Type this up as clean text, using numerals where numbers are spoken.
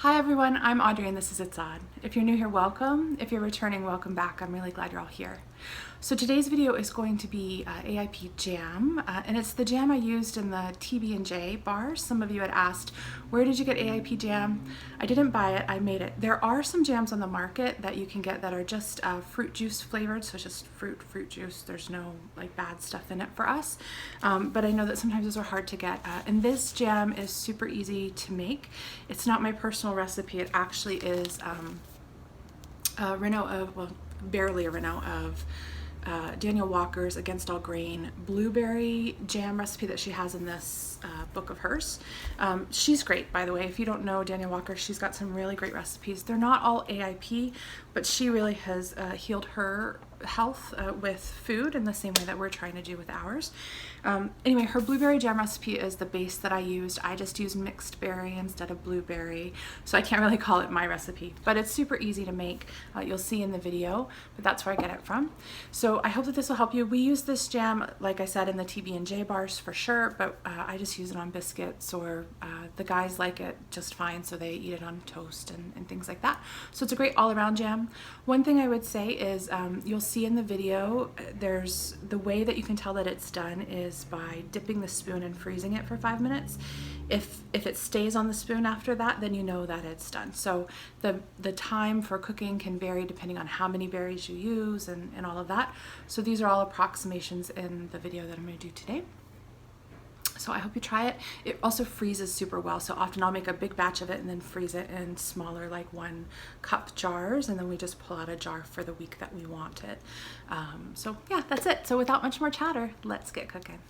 Hi everyone, I'm Audrey and this is It's Odd. If you're new here, welcome. If you're returning, welcome back. I'm really glad you're all here. So today's video is going to be AIP jam, and it's the jam I used in the TB&J bars. Some of you had asked, where did you get AIP jam? I didn't buy it, I made it. There are some jams on the market that you can get that are just fruit juice flavored, so it's just fruit juice. There's no like bad stuff in it for us, but I know that sometimes those are hard to get. And this jam is super easy to make. It's not my personal recipe. It actually is a reno of, well, barely a reno of Daniel Walker's Against All Grain blueberry jam recipe that she has in this book of hers. She's great, by the way. If you don't know Daniel Walker, she's got some really great recipes. They're not all AIP, but she really has healed her health with food in the same way that we're trying to do with ours. Anyway, her blueberry jam recipe is the base that I used. I just used mixed berry instead of blueberry, so I can't really call it my recipe, but it's super easy to make. You'll see in the video, but that's where I get it from. So I hope that this will help you. We use this jam, like I said, in the TB&J bars for sure, but I just use it on biscuits, or the guys like it just fine, so they eat it on toast and things like that. So it's a great all-around jam. One thing I would say is you'll see in the video, there's the way that you can tell that it's done is by dipping the spoon and freezing it for 5 minutes. If it stays on the spoon after that, then you know that it's done. So the time for cooking can vary depending on how many berries you use and all of that. So these are all approximations in the video that I'm going to do today. So I hope you try it. It also freezes super well. So often I'll make a big batch of it and then freeze it in smaller, like 1 cup jars. And then we just pull out a jar for the week that we want it. So yeah, that's it. So without much more chatter, let's get cooking.